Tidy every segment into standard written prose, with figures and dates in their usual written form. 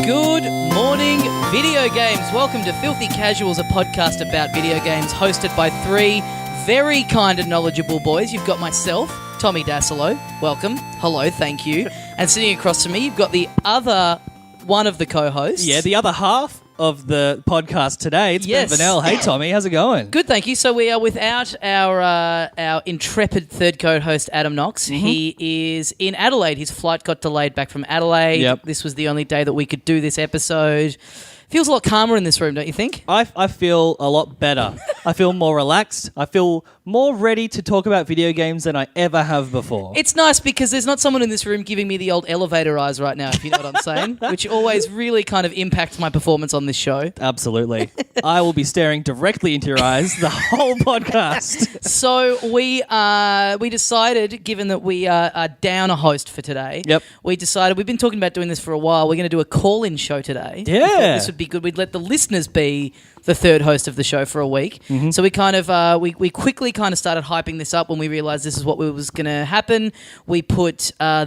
Good morning, video games. Welcome to Filthy Casuals, a podcast about video games hosted by three very kind and knowledgeable boys. You've got myself, Tommy Dasilo. Welcome. Hello, thank you. And sitting across from me, you've got the other one of the co-hosts. Yeah, the other half of the podcast today. It's Ben Vanel. Hey, Tommy, how's it going? Good, thank you. So we are without our intrepid third co-host, Adam Knox. Mm-hmm. He is in Adelaide. His flight got delayed back from Adelaide. Yep. This was the only day that we could do this episode. Feels a lot calmer in this room, don't you think? I feel a lot better. I feel more relaxed. I feel more ready to talk about video games than I ever have before. It's nice because there's not someone in this room giving me the old elevator eyes right now, if you know what I'm saying, which always really kind of impacts my performance on this show. Absolutely. I will be staring directly into your eyes the whole podcast. So we decided, given that we are down a host for today, we decided, we've been talking about doing this for a while, we're going to do a call-in show today. Yeah. This would be good. We'd let the listeners be the third host of the show for a week. Mm-hmm. So we kind of we quickly kind of started hyping this up when we realized this is what was going to happen. We put a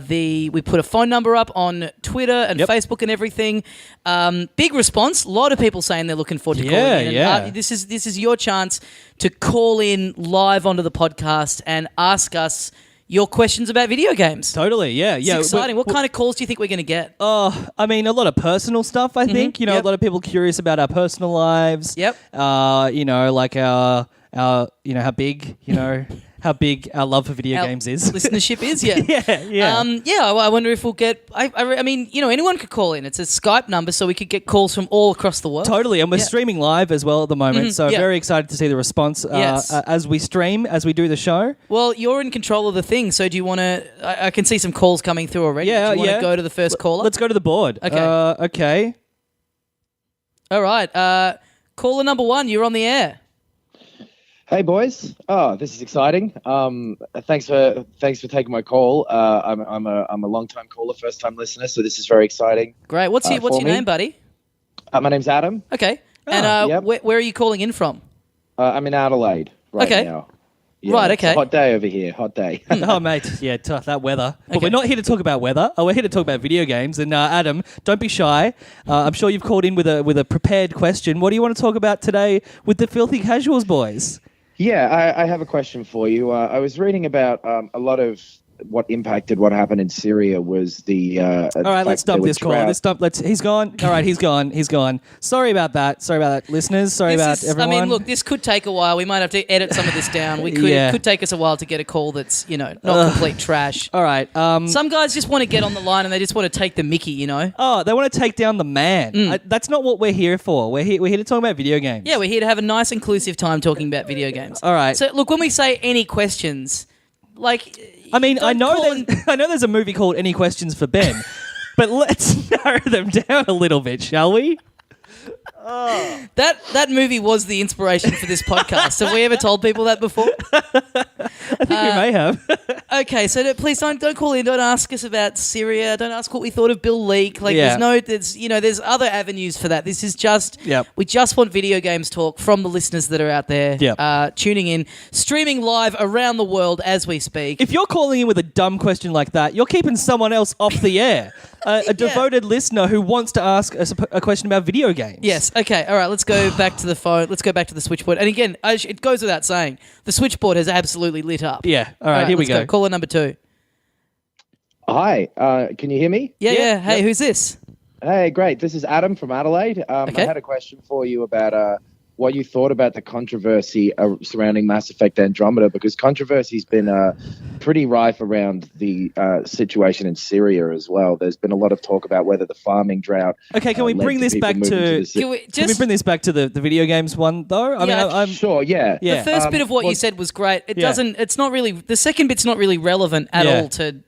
phone number up on Twitter and Facebook and everything. Big response. A lot of people saying they're looking forward to calling in. Yeah. This is your chance to call in live onto the podcast and ask us your questions about video games. Totally, yeah. It's exciting. What kind of calls do you think we're going to get? I mean, a lot of personal stuff, I think. Mm-hmm. A lot of people curious about our personal lives. Yep. Like our how big our love for video games is. Listenership is, yeah. I wonder if we'll get... I mean, anyone could call in. It's a Skype number, so we could get calls from all across the world. Totally, and we're streaming live as well at the moment, so very excited to see the response as we stream, as we do the show. Well, you're in control of the thing, so do you want to... I can see some calls coming through already. Do you want to go to the first caller? Let's go to the board. Okay. All right. Caller number 1, you're on the air. Hey boys! Oh, this is exciting. Thanks for taking my call. I'm a long time caller, first time listener, so this is very exciting. Great. What's your name, buddy? My name's Adam. Okay. And where are you calling in from? I'm in Adelaide right now. Yeah, right. Okay. It's a hot day over here. Hot day. Oh, mate. Yeah, tough, that weather. But we're not here to talk about weather. We're here to talk about video games. And Adam, don't be shy. I'm sure you've called in with a prepared question. What do you want to talk about today with the Filthy Casuals boys? Yeah, I have a question for you. I was reading about a lot of what impacted what happened in Syria was the... all right, let's dump this call. He's gone. All right, he's gone. Sorry about that, listeners. Sorry about everyone. I mean, look, this could take a while. We might have to edit some of this down. It could take us a while to get a call that's, not complete trash. All right. Some guys just want to get on the line and they just want to take the mickey, Oh, they want to take down the man. That's not what we're here for. We're here to talk about video games. Yeah, we're here to have a nice, inclusive time talking about video games. All right. So, look, when we say any questions, I mean, I know there's a movie called Any Questions for Ben, but let's narrow them down a little bit, shall we? That movie was the inspiration for this podcast. Have we ever told people that before? I think we may have. Okay, so please don't call in. Don't ask us about Syria. Don't ask what we thought of Bill Leak. There's other avenues for that. This is just we just want video games talk from the listeners that are out there tuning in, streaming live around the world as we speak. If you're calling in with a dumb question like that, you're keeping someone else off the air. A devoted listener who wants to ask us a question about video games. Yes. Okay. All right. Let's go back to the phone. Let's go back to the switchboard. And again, it goes without saying, the switchboard has absolutely lit up. Yeah. All right. Here we go. Caller number 2. Hi. Can you hear me? Yeah. Hey, who's this? Hey, great. This is Adam from Adelaide. I had a question for you about what you thought about the controversy surrounding Mass Effect Andromeda, because controversy's been pretty rife around the situation in Syria as well. There's been a lot of talk about whether the farming drought. Okay, can we bring this back to? Can we bring this back to the video games one though? I'm sure. Yeah. The first bit of what you said was great. It doesn't. It's not really. The second bit's not really relevant at all to.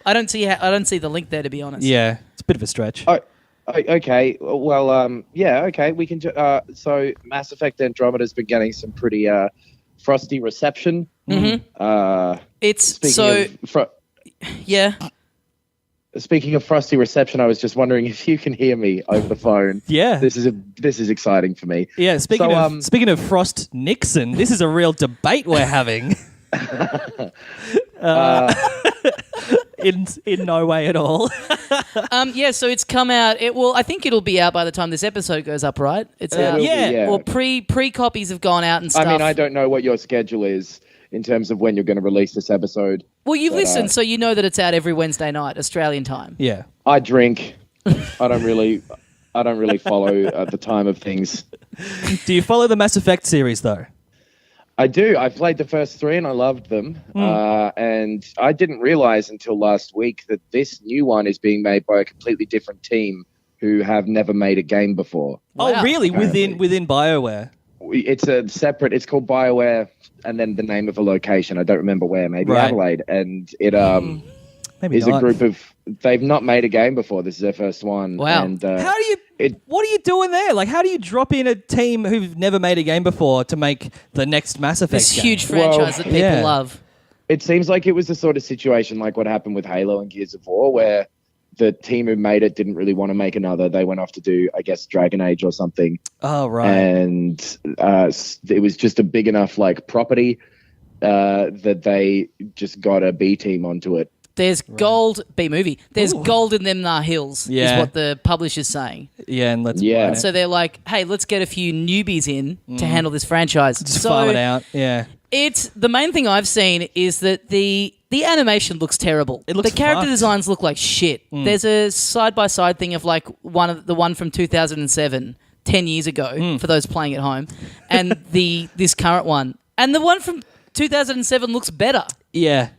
I don't see the link there, to be honest. Yeah, it's a bit of a stretch. Okay. Well, okay. We can. So, Mass Effect Andromeda's been getting some pretty frosty reception. Mm-hmm. Speaking of frosty reception, I was just wondering if you can hear me over the phone. Yeah, this is exciting for me. Yeah. Speaking of Frost Nixon, this is a real debate we're having. in no way at all. So it's come out. I think it'll be out by the time this episode goes up, right? It's out. Yeah. Or pre copies have gone out and stuff. I mean, I don't know what your schedule is in terms of when you're going to release this episode. Well, you've listened, so you know that it's out every Wednesday night, Australian time. Yeah. I drink. I don't really follow the time of things. Do you follow the Mass Effect series though? I do. I played the first 3 and I loved them. And I didn't realize until last week that this new one is being made by a completely different team who have never made a game before. Wow. Oh, really? Apparently. Within BioWare? It's a separate. It's called BioWare, and then the name of a location. I don't remember where. Maybe Adelaide. And it Maybe is not. a group of. They've not made a game before. This is their first one. Wow. And, How do you? What are you doing there? Like, how do you drop in a team who've never made a game before to make the next Mass Effect This game? huge franchise that people love. It seems like it was the sort of situation like what happened with Halo and Gears of War, where the team who made it didn't really want to make another. They went off to do, I guess, Dragon Age or something. Oh, right. And it was just a big enough like property that they just got a B team onto it. There's gold, B-movie. There's gold in them hills, is Yeah. what the publisher's saying. Yeah, and let's Yeah. plan it. So they're like, hey, let's get a few newbies in to handle this franchise. Just so farm it out. Yeah. It's the main thing I've seen is that the animation looks terrible. It looks the character fucked. designs look like shit. There's a side-by-side thing of like the one from 2007, 10 years ago, for those playing at home, and this current one. And the one from 2007 looks better. Yeah.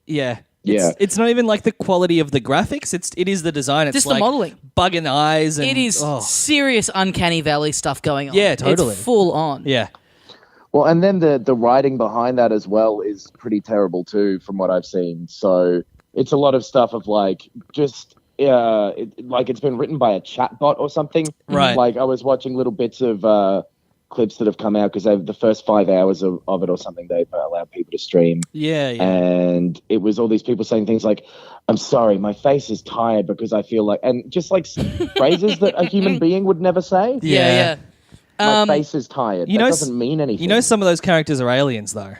Yeah. Yeah. It's not even like the quality of the graphics. It is the design. It's Just the like modelling. bugging eyes. And, It is serious Uncanny Valley stuff going on. Yeah, totally. It's full on. Yeah. Well, and then the writing behind that as well is pretty terrible too, from what I've seen. So it's a lot of stuff of like just like it's been written by a chatbot or something. Right. Like I was watching little bits of clips that have come out because the first 5 hours of it or something they've allowed people to stream. Yeah. And it was all these people saying things like, "I'm sorry, my face is tired because I feel like," and just like phrases that a human being would never say. Yeah. My face is tired. You That know, doesn't mean anything. You know, some of those characters are aliens, though.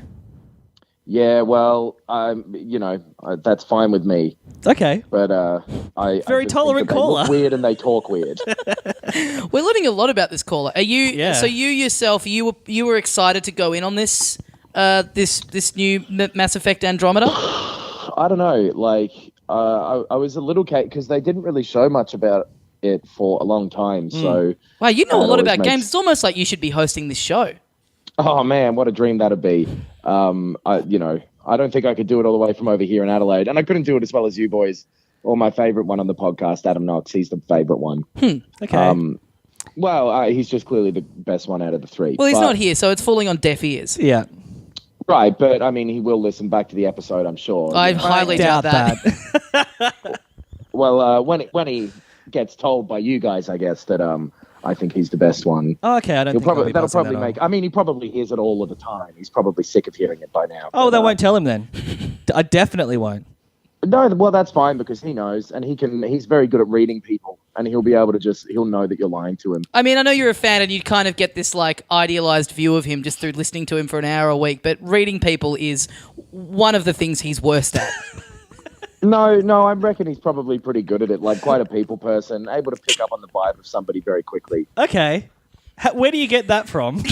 Yeah, well, that's fine with me. It's okay. But I Very just tolerant think that they caller. look weird and they talk weird. We're learning a lot about this caller. Are you? Yeah. So you yourself, you were excited to go in on this this new Mass Effect Andromeda? I don't know. Like I was a little because they didn't really show much about it for a long time. So Wow, you know a lot always about makes- games. It's almost like you should be hosting this show. oh man, what a dream that'd be. I don't think I could do it all the way from over here in Adelaide, and I couldn't do it as well as you boys. Or my favorite one on the podcast, Adam Knox. He's the favorite one. Okay. He's just clearly the best one out of the three. Well, he's But- not here, so it's falling on deaf ears. yeah. Right, but I mean, he will listen back to the episode, I'm sure. I highly doubt that. Well, when he gets told by you guys, I guess that I think he's the best one. Oh, okay, I don't think I'll be That'll passing probably that on. make. I mean, he probably hears it all of the time. He's probably sick of hearing it by now. Oh, but, they won't tell him then. I definitely won't. No, well, that's fine because he knows, and he's very good at reading people, and he'll be able to he'll know that you're lying to him. I mean, I know you're a fan and you kind of get this like idealized view of him just through listening to him for an hour a week, but reading people is one of the things he's worst at. No, I reckon he's probably pretty good at it. Like quite a people person, able to pick up on the vibe of somebody very quickly. Okay. Where do you get that from?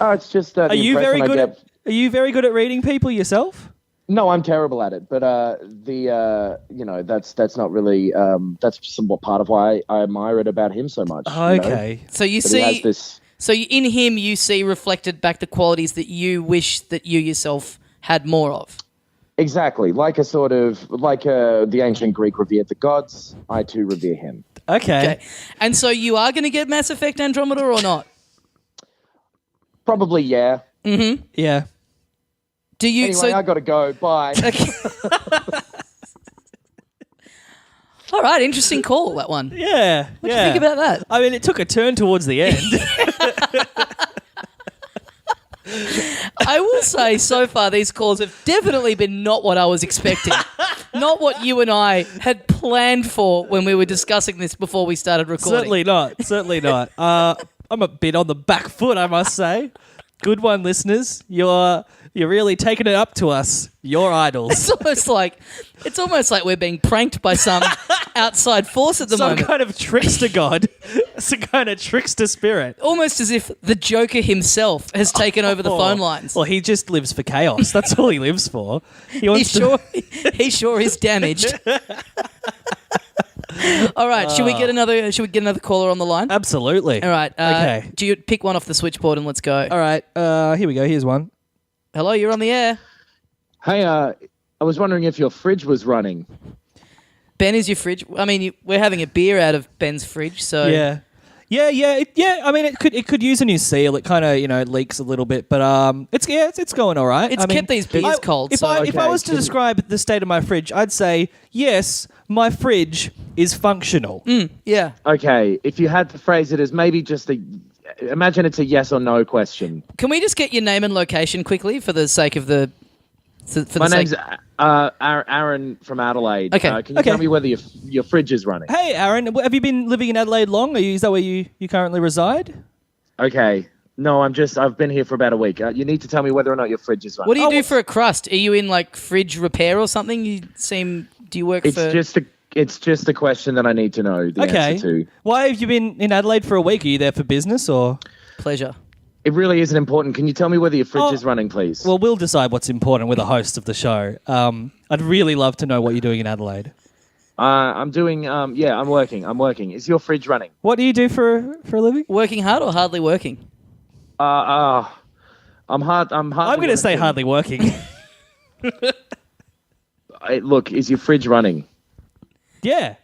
Oh, it's just. Are you very good at reading people yourself? No, I'm terrible at it, but that's not really that's somewhat part of why I admire it about him so much. Okay. So you That he has see, this. so in him you see reflected back the qualities that you wish that you yourself had more of. Exactly, like the ancient Greek revered the gods. I too revere him. Okay. Okay. And so you are going to get Mass Effect Andromeda or not? Probably, yeah. Yeah. Do you? Anyway, I gotta go. Bye. All right, interesting call, that one. Yeah. What do you think about that? I mean, it took a turn towards the end. I will say, so far, these calls have definitely been not what I was expecting. Not what you and I had planned for when we were discussing this before we started recording. Certainly not. I'm a bit on the back foot, I must say. Good one, listeners. You're really taking it up to us. Your idols. It's almost like we're being pranked by some outside force at the moment. Some kind of trickster god. Some kind of trickster spirit. Almost as if the Joker himself has taken over the phone lines. Well, he just lives for chaos. That's all he lives for. He sure is damaged. All right, should we get another caller on the line? Absolutely. All right. Okay. Do you pick one off the switchboard and let's go? All right. Here we go. Here's one. Hello, you're on the air. Hey, I was wondering if your fridge was running. Ben, is your fridge? I mean, we're having a beer out of Ben's fridge, so Yeah. I mean, it could use a new seal. It kind of leaks a little bit, but it's going all right. It's kept these beers cold. If I was to describe the state of my fridge, I'd say yes, my fridge is functional. Yeah. Okay, if you had to phrase it as maybe just imagine it's a yes or no question. Can we just get your name and location quickly for the sake of the? My name's Aaron from Adelaide. Okay. Can you tell me whether your fridge is running? Hey, Aaron, have you been living in Adelaide long? Is that where you currently reside? Okay. No, I've been here for about a week. You need to tell me whether or not your fridge is running. What do you do for a crust? Are you in like fridge repair or something? Do you work for? It's just a question that I need to know the answer to. Why have you been in Adelaide for a week? Are you there for business or pleasure? It really isn't important. Can you tell me whether your fridge is running, please? Well, we'll decide what's important. We're the hosts of the show. I'd really love to know what you're doing in Adelaide. I'm doing. I'm working. Is your fridge running? What do you do for a living? Working hard or hardly working? I'm hard. I'm going to say hardly working. Look, is your fridge running? Yeah.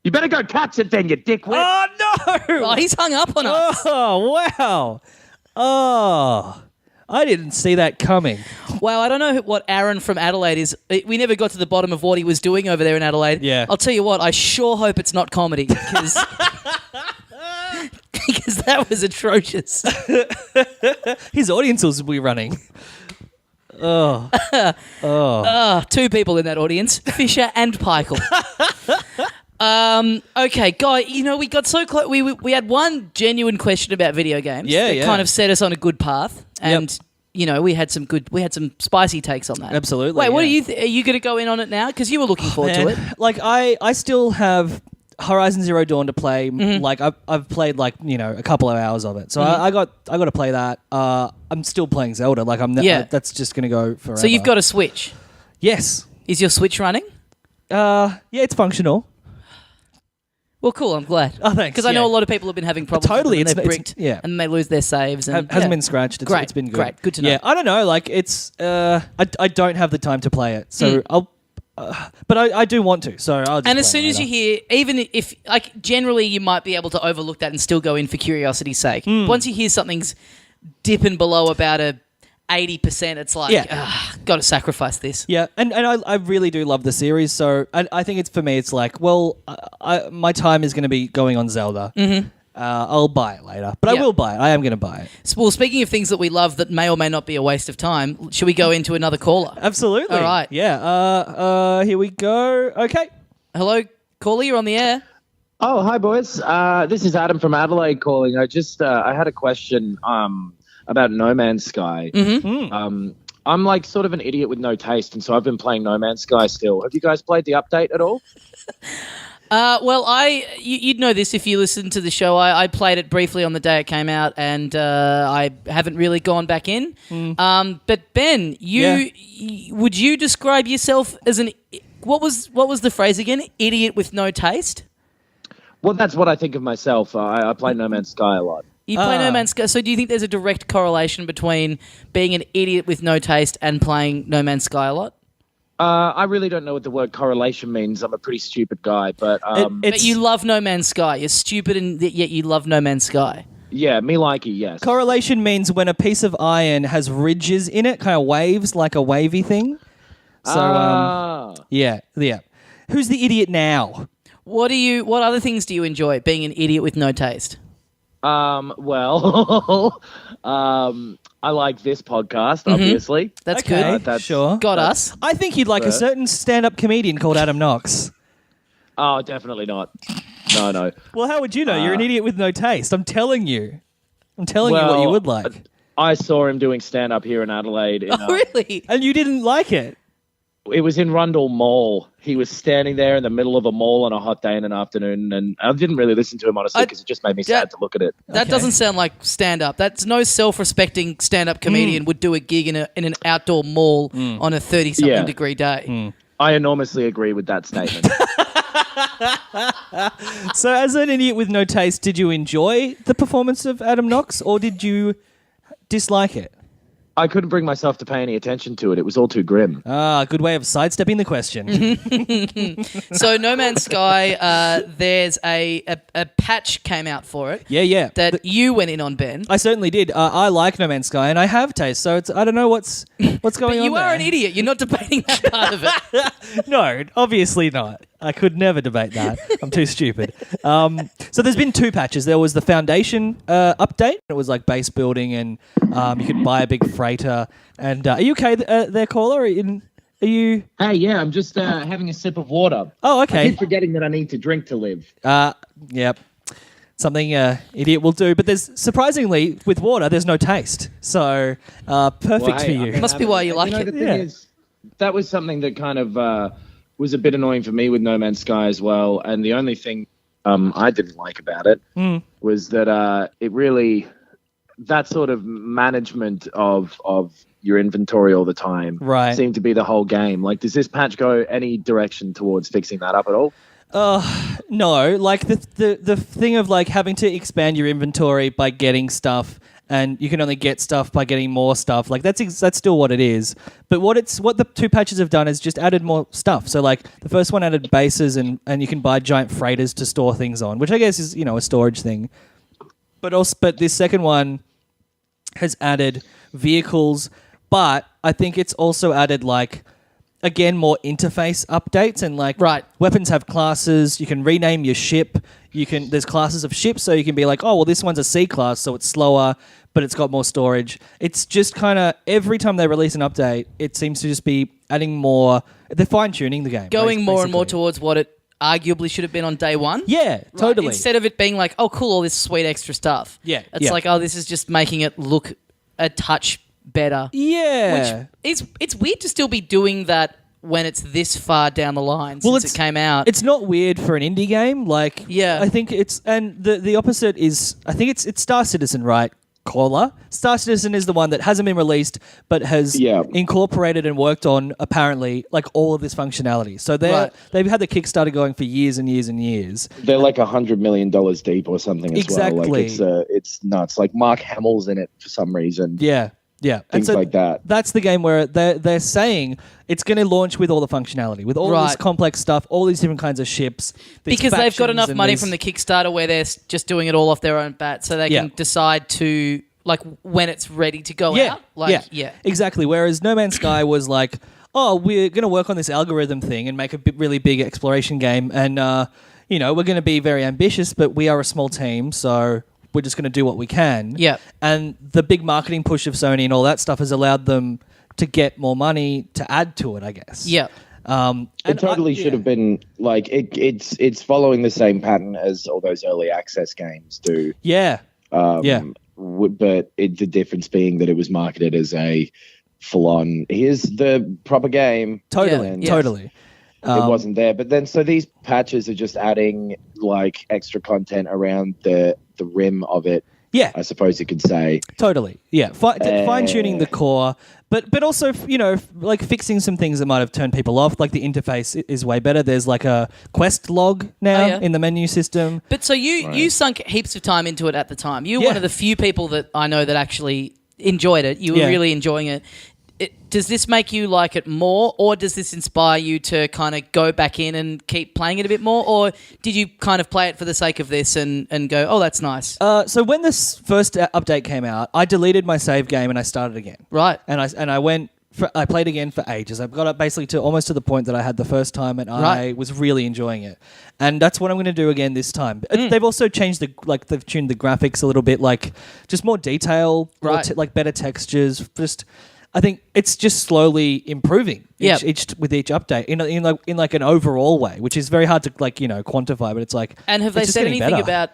You better go catch it then, you dickwit. Oh, no! Oh, he's hung up on us. Oh, wow. Oh, I didn't see that coming. Wow, I don't know what Aaron from Adelaide is. We never got to the bottom of what he was doing over there in Adelaide. Yeah. I'll tell you what, I sure hope it's not comedy because because that was atrocious. His audiences will be running. Oh. Two people in that audience, Fisher and Peichel. Okay, Guy, we got so close. We had one genuine question about video games that kind of set us on a good path. And, we had some spicy takes on that. Absolutely. Wait, what are you going to go in on it now? Because you were looking forward to it. Like, I still have Horizon Zero Dawn to play. Mm-hmm. Like, I've played, a couple of hours of it. So I got to play that. I'm still playing Zelda. Like, that's just going to go forever. So you've got a Switch? Yes. Is your Switch running? Yeah, it's functional. Well, cool. I'm glad. Oh, thanks. Because I know a lot of people have been having problems. Totally, with them, and they've bricked, and they lose their saves. And hasn't been scratched. It's been good. Great, good to know. Yeah, I don't know. Like it's, I don't have the time to play it, so but I do want to. So I'll. Just and as soon as you hear, even if generally you might be able to overlook that and still go in for curiosity's sake. Once you hear something's dipping below about 80%, it's like, got to sacrifice this. Yeah, and I really do love the series, so I think it's for me, it's like, well, my time is going to be going on Zelda. Mm-hmm. I'll buy it later, but I will buy it. I am going to buy it. So, well, speaking of things that we love that may or may not be a waste of time, should we go into another caller? Absolutely. All right. Yeah. Here we go. Okay. Hello, caller, you're on the air. Oh, hi, boys. This is Adam from Adelaide calling. I had a question about No Man's Sky. Mm-hmm. I'm like sort of an idiot with no taste, and so I've been playing No Man's Sky still. Have you guys played the update at all? Well, you'd know this if you listened to the show. I played it briefly on the day it came out, and I haven't really gone back in. But Ben, would you describe yourself as what was the phrase again? Idiot with no taste? Well, that's what I think of myself. I play No Man's Sky a lot. You play No Man's Sky, so do you think there's a direct correlation between being an idiot with no taste and playing No Man's Sky a lot? I really don't know what the word correlation means. I'm a pretty stupid guy, but... but you love No Man's Sky. You're stupid, and yet you love No Man's Sky. Yeah, me likey, yes. Correlation means when a piece of iron has ridges in it, kind of waves, like a wavy thing. So, yeah. Who's the idiot now? What other things do you enjoy, being an idiot with no taste? Well, I like this podcast, obviously. That's good. That's sure. Got us. I think you'd like a certain stand-up comedian called Adam Knox. Oh, definitely not. No. Well, how would you know? You're an idiot with no taste. I'm telling you what you would like. I saw him doing stand-up here in Adelaide. Really? And you didn't like it? It was in Rundle Mall. He was standing there in the middle of a mall on a hot day in an afternoon, and I didn't really listen to him, honestly, because it just made me sad to look at it. That doesn't sound like stand-up. That's no self-respecting stand-up comedian would do a gig in an outdoor mall on a 30-something degree day. I enormously agree with that statement. So as an idiot with no taste, did you enjoy the performance of Adam Knox, or did you dislike it? I couldn't bring myself to pay any attention to it. It was all too grim. Good way of sidestepping the question. So No Man's Sky, there's a patch came out for it. Yeah. That you went in on, Ben. I certainly did. I like No Man's Sky, and I have taste, so I don't know what's going But on you are there. an idiot. You're not debating that part of it. No, obviously not. I could never debate that. I'm too stupid. So there's been 2 patches. There was the Foundation update. It was like base building, and you could buy a big freighter. And are you okay there, caller? Are you... Hey, yeah, I'm just having a sip of water. Oh, okay. I keep forgetting that I need to drink to live. Yep. Something idiot will do. But there's surprisingly, with water, there's no taste. So perfect for you. Must be why you like it. The thing is, that was something that kind of was a bit annoying for me with No Man's Sky as well. And the only thing I didn't like about it was that it really, that sort of management of your inventory all the time seemed to be the whole game. Like, does this patch go any direction towards fixing that up at all? No. Like the thing of like having to expand your inventory by getting stuff, and you can only get stuff by getting more stuff. Like that's still what it is. But what the 2 patches have done is just added more stuff. So like the first one added bases, and you can buy giant freighters to store things on, which I guess is a storage thing. But this second one has added vehicles, but I think it's also added like, again, more interface updates, and like weapons have classes. You can rename your ship. There's classes of ships, so you can be like, oh, well, this one's a C class, so it's slower, but it's got more storage. It's just kind of every time they release an update, it seems to just be adding more. They're fine tuning the game, going more and more towards what it arguably should have been on day one. Yeah, totally. Instead of it being like, oh, cool, all this sweet extra stuff. Yeah, it's like, oh, this is just making it look a touch better. Yeah, which it's weird to still be doing that when it's this far down the line since it came out. It's not weird for an indie game. Like, I think and the opposite is, I think it's Star Citizen, right? Caller. Star Citizen is the one that hasn't been released, but has incorporated and worked on, apparently, like all of this functionality. So they've had the Kickstarter going for years and years and years. They're like $100 million deep or something as well. Like it's nuts. Like Mark Hamill's in it for some reason. Yeah. Things like that. That's the game where they're saying it's going to launch with all the functionality, with all this complex stuff, all these different kinds of ships. Because they've got enough money from the Kickstarter where they're just doing it all off their own bat, so they can decide to, like, when it's ready to go out. Exactly. Whereas No Man's Sky was like, oh, we're going to work on this algorithm thing and make a really big exploration game, and we're going to be very ambitious, but we are a small team, so we're just going to do what we can. Yeah. And the big marketing push of Sony and all that stuff has allowed them to get more money to add to it, I guess. Yeah. It totally should have been like it's following the same pattern as all those early access games do. Yeah. But the difference being that it was marketed as a full-on, here's the proper game. Totally. It wasn't there. But then, so these patches are just adding like extra content around the rim of it. Yeah. I suppose you could say. Totally. Yeah. Fine-tuning the core, but also, like fixing some things that might have turned people off. Like the interface is way better. There's like a quest log now in the menu system. But so you sunk heaps of time into it at the time. You were one of the few people that I know that actually enjoyed it. You were really enjoying it. Does this make you like it more, or does this inspire you to kind of go back in and keep playing it a bit more, or did you kind of play it for the sake of this and go, oh, that's nice? So when this first update came out, I deleted my save game and I started again. Right. And I played again for ages. I got up basically to almost to the point that I had the first time, and I was really enjoying it. And that's what I'm going to do again this time. They've also changed they've tuned the graphics a little bit, like just more detail, like better textures, just. I think it's just slowly improving with each update in like an overall way, which is very hard to quantify. But it's like, and have they said anything about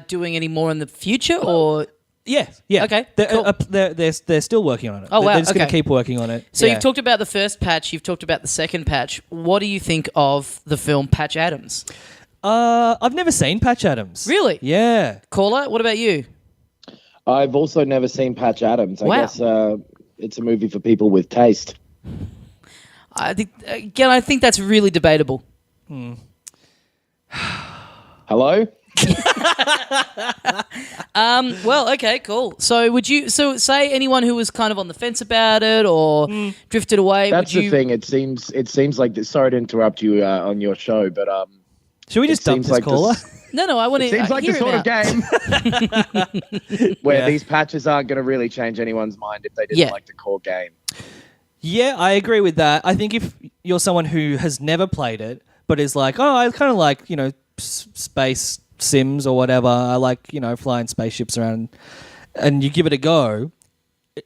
doing any more in the future, or Yeah. Okay, They're, cool. they're still working on it. Oh, wow, They're just going okay. to keep working on it. So Yeah. you've talked about the first patch. You've talked about the second patch. What do you think of the film Patch Adams? I've never seen Patch Adams. Really? Yeah. Caller, what about you? I've also never seen Patch Adams. I Wow. guess it's a movie for people with taste. I think that's really debatable. Hello? Well, okay, cool. So say anyone who was kind of on the fence about it or drifted away? That's would the you? thing. It seems like sorry to interrupt you on your show, but Should we just dump seems this like caller? No, I want to. it seems like the hear sort him of out. game where these patches aren't going to really change anyone's mind if they didn't like the core game. Yeah, I agree with that. I think if you're someone who has never played it, but is like, oh, I kind of like, space sims or whatever. I like, flying spaceships around, and you give it a go,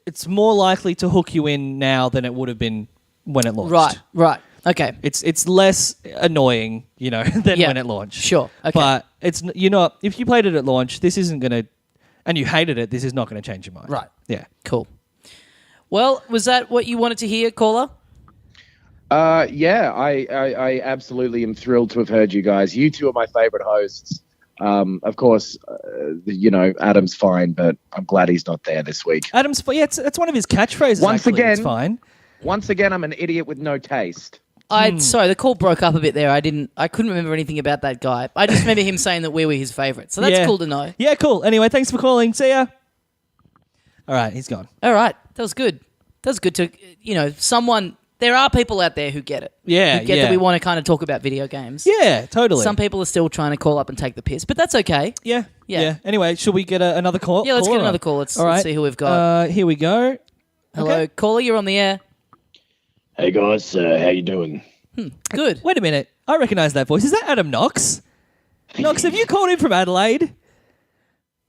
it's more likely to hook you in now than it would have been when it launched. Right. Okay. It's less annoying, than when it launched. Sure. Okay. But if you played it at launch, this isn't going to, and you hated it, this is not going to change your mind. Right. Yeah. Cool. Well, was that what you wanted to hear, caller? Yeah, I absolutely am thrilled to have heard you guys. You two are my favorite hosts. Of course, Adam's fine, but I'm glad he's not there this week. Adam's, it's one of his catchphrases. Once actually. again, It's fine. Once again, I'm an idiot with no taste. Sorry, the call broke up a bit there. I couldn't remember anything about that guy. I just remember him saying that we were his favourite. So that's cool to know. Yeah, cool. Anyway, thanks for calling. See ya. All right, he's gone. All right, that was good. That was good to someone. There are people out there who get it. Yeah, who get that we want to kind of talk about video games. Yeah, totally. Some people are still trying to call up and take the piss, but that's okay. Yeah. Anyway, should we get another call? Yeah, let's caller get another on? call. Let's All right. see who we've got. Here we go. Hello, Okay. caller. You're on the air. Hey guys, how you doing? Good. Wait a minute. I recognise that voice. Is that Adam Knox? Knox, have you called in from Adelaide?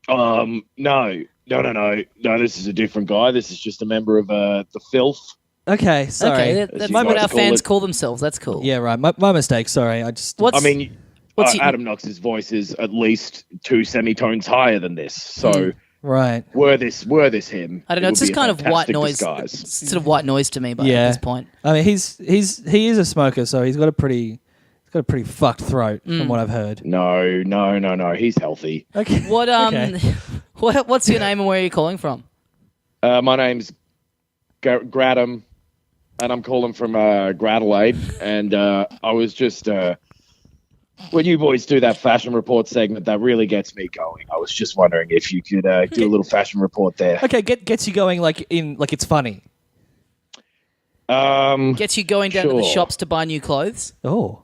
No. This is a different guy. This is just a member of the filth. Okay, sorry. Okay, that's you what like our to call fans it. call themselves. That's cool. Yeah, right. My mistake. Sorry. I just. What's your- Adam Knox's voice is at least 2 semitones higher than this. So Right. were this him? I don't know. it It's would just be a kind of white fantastic noise. disguise. It's sort of white noise to me. But Yeah. at this point, I mean, he is a smoker, so he's got a pretty fucked throat from what I've heard. No. He's healthy. Okay. what Okay. what's your name and where are you calling from? My name's Gradam, and I'm calling from Adelaide. And I was just when you boys do that fashion report segment, that really gets me going. I was just wondering if you could do a little fashion report there. Okay, gets you going like it's funny. Gets you going down to the Sure. shops to buy new clothes. Oh.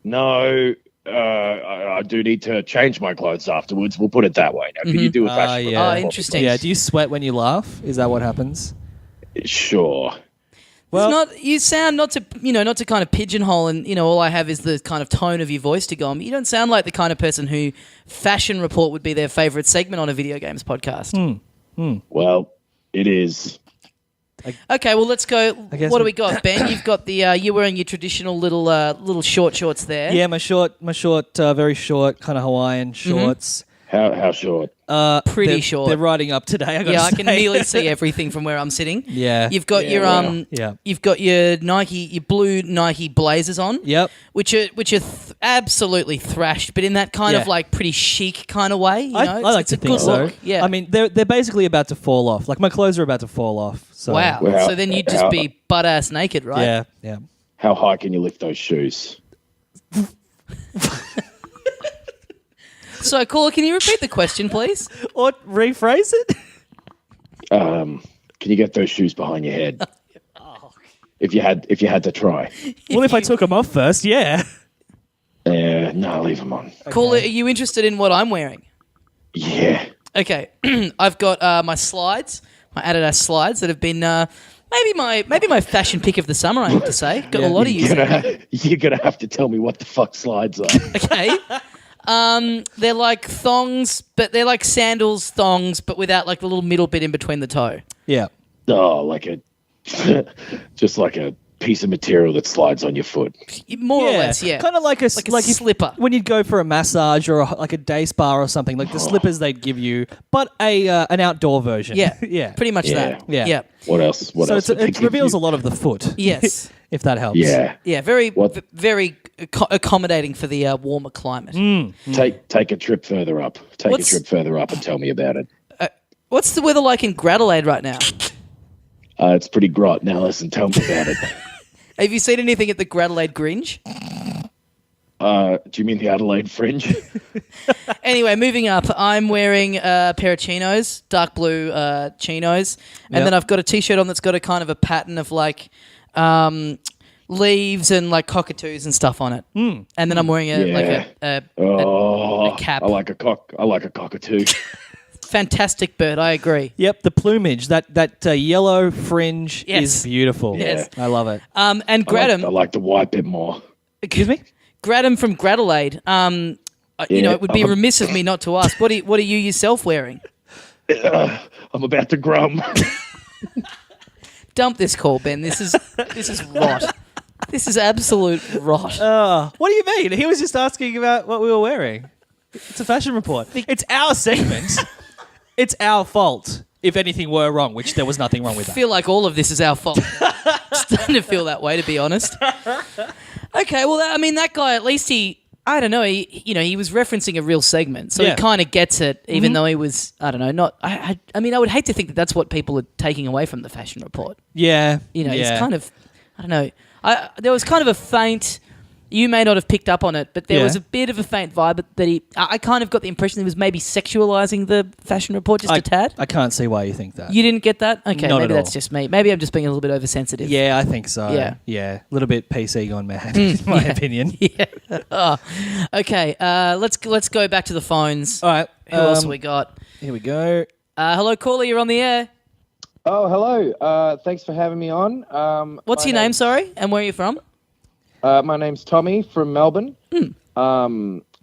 No, I do need to change my clothes afterwards. We'll put it that way. Now, can you do a fashion yeah. report? Oh, for me, interesting. Yeah. Do you sweat when you laugh? Is that what happens? please? Sure. Well, It's not. You sound not to kind of pigeonhole, and all I have is the kind of tone of your voice to go on. You don't sound like the kind of person who fashion report would be their favourite segment on a video games podcast. Well, it is. Okay, well let's go. guess What do we- we got, Ben? You've got the you're wearing your traditional little short shorts there. yeah, my short, very short kind of Hawaiian shorts. How short? Pretty They're- short. They're riding up today. I can nearly see everything from where I'm sitting. Yeah. You've got your wow. Yeah. You've got your blue Nike Blazers on. Yep. Which are absolutely thrashed, but in that kind of Yeah. like pretty chic kind of way. I like it's to a think good so. look. Yeah. I mean, they're basically about to fall off. Like my clothes are about to fall off. So. wow. Wow. So then you'd just be butt ass naked, right? Yeah. Yeah. How high can you lift those shoes? So, caller, can you repeat the question, please? Or rephrase it. Can you get those shoes behind your head? If you had to try. Well, if I took them off first, yeah. No, leave them on. Caller, are you interested in what I'm wearing? Yeah. Okay, I've got my slides, my Adidas slides that have been maybe my fashion pick of the summer. I have to say, got a lot of use. You're gonna have to tell me what the fuck slides are. Okay. They're like thongs, but they're like sandals thongs, but without like the little middle bit in between the toe. Yeah. Oh, like a just like a piece of material that slides on your foot. More or less, yeah. Kind of like a slipper. When you'd go for a massage or like a day spa or something, like the slippers they'd give you, but an outdoor version. Yeah, yeah, pretty much that. Yeah. What else? It reveals a lot of the foot. Yes. If that helps. Yeah, very accommodating for the warmer climate. Take a trip further up. Take a trip further up and tell me about it. What's the weather like in Adelaide right now? It's pretty grot. Now listen, tell me about it. Have you seen anything at the Adelaide Gringe? Do you mean the Adelaide Fringe? Anyway, moving up, I'm wearing a pair of chinos, dark blue chinos, and then I've got a T-shirt on that's got a kind of a pattern of like leaves and like cockatoos and stuff on it. And then I'm wearing a cap. I like a cockatoo. Fantastic bird, I agree. Yep, the plumage, that yellow fringe is beautiful. Yes. I love it. And Gradam. I like the white bit more. Excuse me? Gradam from Adelaide. It would be remiss of me not to ask. What are you yourself wearing? I'm about to grum. Dump this call, Ben. This is rot. This is absolute rot. What do you mean? He was just asking about what we were wearing. It's a fashion report. It's our segment. It's our fault if anything were wrong, which there was nothing wrong with that. I feel like all of this is our fault. Starting to feel that way, to be honest. Okay, well, that guy, at least he was referencing a real segment, so he kind of gets it, even though he was, I would hate to think that that's what people are taking away from the fashion report. Yeah. He's kind of, I don't know. There was kind of a faint... You may not have picked up on it, but there was a bit of a faint vibe that I kind of got the impression he was maybe sexualizing the fashion report just a tad. I can't see why you think that. You didn't get that? Okay, Not maybe at that's all. just me. Maybe I'm just being a little bit oversensitive. Yeah, I think so. Yeah. A little bit PC gone mad, in my opinion. Yeah. Okay, let's go back to the phones. All right. Who else have we got? Here we go. Hello, caller, you're on the air. Oh, hello. Thanks for having me on. What's your name, sorry, and where are you from? My name's Tommy from Melbourne.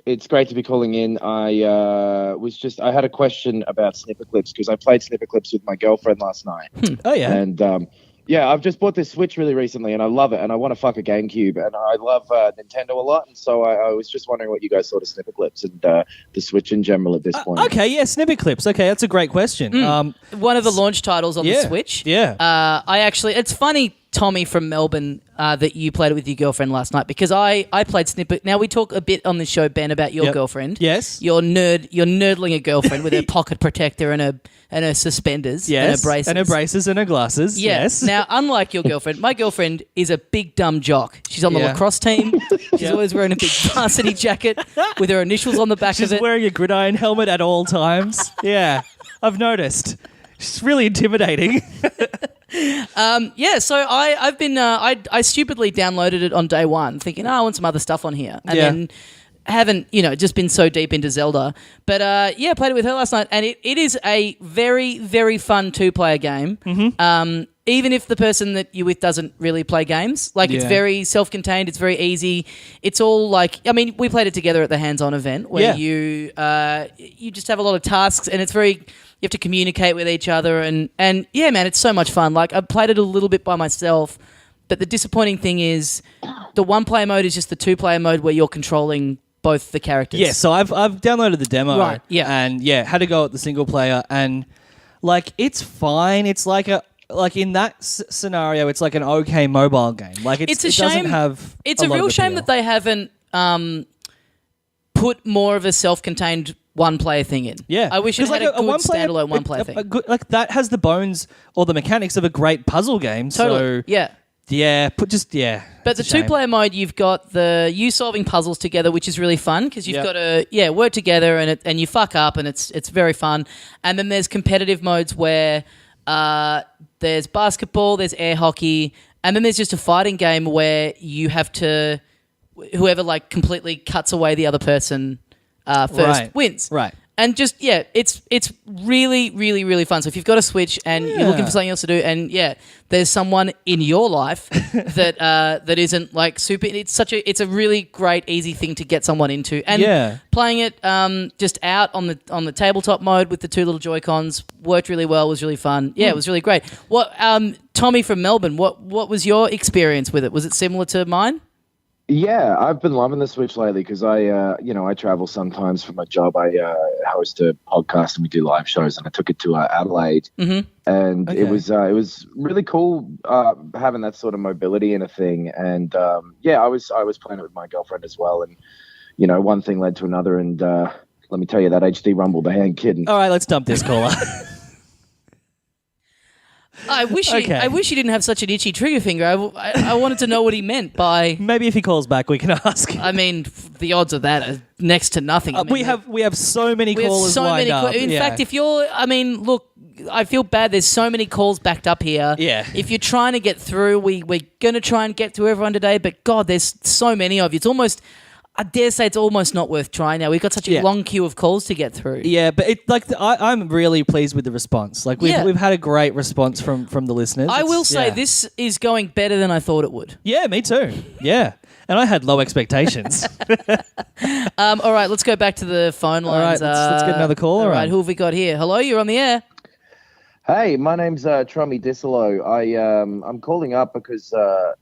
It's great to be calling in. I had a question about snipper clips because I played snipper clips with my girlfriend last night. Oh yeah. And I've just bought this Switch really recently and I love it and I want to fuck a GameCube and I love Nintendo a lot and so I was just wondering what you guys thought of snipper clips and the Switch in general at this point. Okay, yeah, snipper clips. Okay, that's a great question. One of the launch titles on the Switch. Yeah. It's funny, Tommy from Melbourne, that you played it with your girlfriend last night because I played Snipper. Now we talk a bit on the show, Ben, about your girlfriend. Yes. You're nerdling a girlfriend with her pocket protector and her suspenders and her braces. And her braces and her glasses. Yes. Now, unlike your girlfriend, my girlfriend is a big dumb jock. She's on the lacrosse team. She's always wearing a big varsity jacket with her initials on the back of it. She's wearing a gridiron helmet at all times. Yeah. I've noticed. She's really intimidating. So I've been I stupidly downloaded it on day one, thinking, I want some other stuff on here, and then haven't just been so deep into Zelda. But played it with her last night, and it is a very, very fun 2-player game. Even if the person that you're with doesn't really play games, it's very self-contained, it's very easy. It's all we played it together at the hands-on event where you just have a lot of tasks, and it's very. You have to communicate with each other, and yeah, man, it's so much fun. I played it a little bit by myself, but the disappointing thing is the 1-player mode is just the 2-player mode where you're controlling both the characters. Yeah, so I've downloaded the demo, right? Yeah, and had to go at the single player, and it's fine. It's in that scenario, it's like an okay mobile game. It's a shame. Doesn't have. It's a real shame that they haven't put more of a self-contained 1-player thing in. Yeah. I wish it had a good standalone 1-player thing. That has the bones or the mechanics of a great puzzle game. Totally. So, yeah. But the 2-player mode, you've got you solving puzzles together, which is really fun because you've got to work together and you fuck up and it's very fun. And then there's competitive modes where there's basketball, there's air hockey, and then there's just a fighting game where you have to whoever completely cuts away the other person first wins. Right. And just, it's really, really, really fun. So if you've got a Switch and you're looking for something else to do, and there's someone in your life that isn't like super. It's a really great, easy thing to get someone into. And playing it just out on the tabletop mode with the two little Joy-Cons worked really well. Was really fun. Yeah, it was really great. What Tommy from Melbourne? What was your experience with it? Was it similar to mine? Yeah, I've been loving the Switch lately because I travel sometimes for my job. I host a podcast and we do live shows, and I took it to Adelaide, and it was really cool having that sort of mobility in a thing. And I was playing it with my girlfriend as well, and one thing led to another, and let me tell you, that HD Rumble, they ain't kidding. All right, let's dump this caller. I wish he didn't have such an itchy trigger finger. I wanted to know what he meant by. Maybe if he calls back, we can ask. I mean, the odds of that are next to nothing. I mean, we have so many callers lined up. In fact, look, I feel bad. There's so many calls backed up here. Yeah. If you're trying to get through, we're going to try and get to everyone today. But God, there's so many of you. It's almost. I dare say it's almost not worth trying now. We've got such a long queue of calls to get through. Yeah, but I'm really pleased with the response. Like we've had a great response from the listeners. I will say this is going better than I thought it would. Yeah, me too. Yeah. And I had low expectations. All right, let's go back to the phone lines. All right, let's get another call. All right, who have we got here? Hello, you're on the air. Hey, my name's Trummy Disolo. I'm calling up because I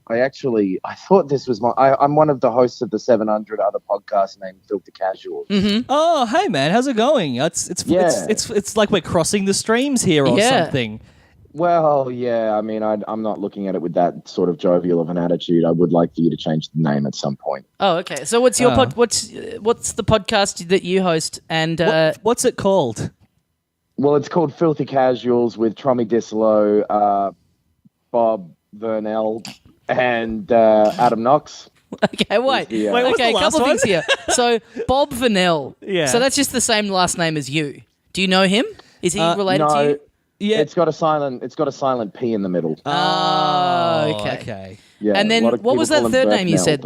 thought this was I'm one of the hosts of the 700 other podcast named Filthy Casuals. Mm-hmm. Oh, hey man, how's it going? It's like we're crossing the streams here or something. Well, yeah. I mean, I'm not looking at it with that sort of jovial of an attitude. I would like for you to change the name at some point. Oh, okay. So what's your what's the podcast that you host and what's it called? Well, it's called Filthy Casuals with Trummy Disolo, Bob Vernell, and Adam Knox. Okay, wait. What's a couple of things here. So Bob Vernell. Yeah. So that's just the same last name as you. Do you know him? Is he related to you? Yeah. It's got a silent P in the middle. Oh, okay. Yeah. And then what was that third name you said?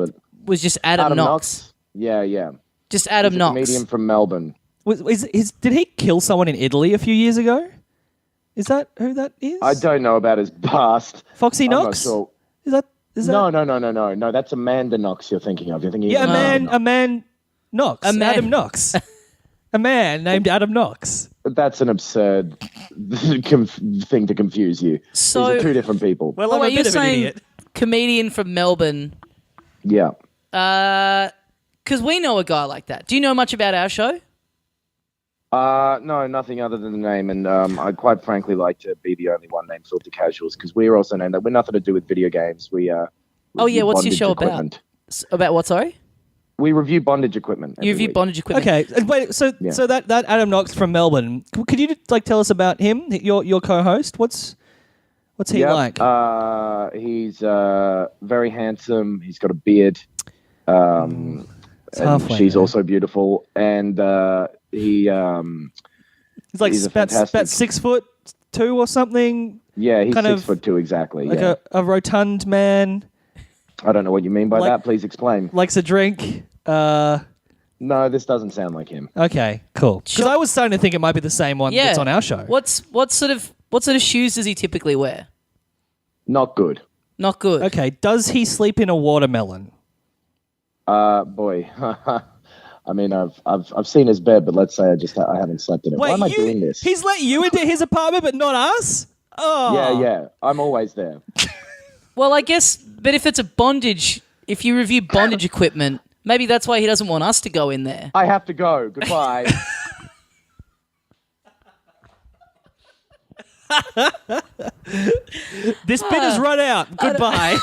Was just Adam Knox. Yeah. Just Adam Knox. Comedian from Melbourne. Did he kill someone in Italy a few years ago? Is that who that is? I don't know about his past. Foxy Knox? I'm not sure. Is that? No. That's Amanda Knox you're thinking of. You're thinking a man Knox. Adam Knox. A man named Adam Knox. That's an absurd thing to confuse you. So, these are two different people. Well, I'm a bit of an idiot. Comedian from Melbourne. Yeah. Because we know a guy like that. Do you know much about our show? No, nothing other than the name, and I'd quite frankly like to be the only one named Filthy Casuals because we're also named that. We're nothing to do with video games. We what's your show equipment. About? About what? Sorry. We review bondage equipment. You review bondage equipment. Okay, wait. So that Adam Knox from Melbourne. Could you tell us about him? Your co-host. What's he like? He's very handsome. He's got a beard. And she's also beautiful, and he's about 6'2" or something. Yeah, he's 6'2" exactly. Like a rotund man. I don't know what you mean by that. Please explain. Likes a drink. No, this doesn't sound like him. Okay, cool. Because I was starting to think it might be the same one that's on our show. What sort of shoes does he typically wear? Not good. Not good. Okay, does he sleep in a watermelon? Boy. I mean, I've seen his bed, but let's say I haven't slept in it. Wait, why am I doing this? He's let you into his apartment, but not us? Oh. Yeah. I'm always there. Well, I guess, but if it's if you review bondage equipment, maybe that's why he doesn't want us to go in there. I have to go. Goodbye. This bit has run out. Goodbye.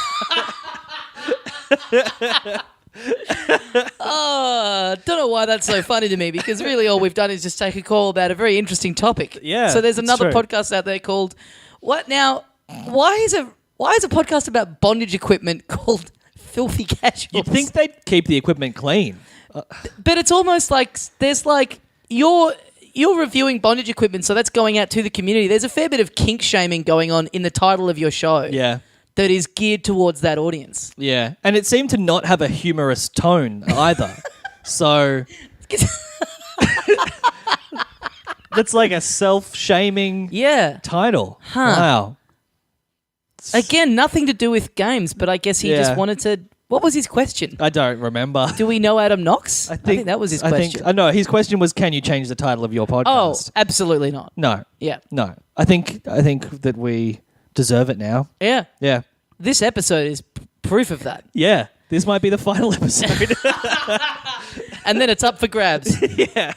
Don't know why that's so funny to me because really all we've done is just take a call about a very interesting topic. Yeah. So there's another true. podcast out there called What Now? Why is a podcast about bondage equipment called Filthy Casuals? You'd think they'd keep the equipment clean. But it's almost like there's like you're reviewing bondage equipment, so that's going out to the community. There's a fair bit of kink shaming going on in the title of your show. Yeah. That is geared towards that audience. Yeah. And it seemed to not have a humorous tone either. So That's like a self-shaming Yeah. title. Huh. Wow. Again, nothing to do with games, but I guess he just wanted to... What was his question? I don't remember. Do we know Adam Knox? I think that was his question. No, his question was, can you change the title of your Oh, podcast? absolutely not. No. Yeah. No. I think that we deserve it now. Yeah. Yeah. This episode is proof of that. Yeah. This might be the final episode. And then it's up for grabs. Yeah.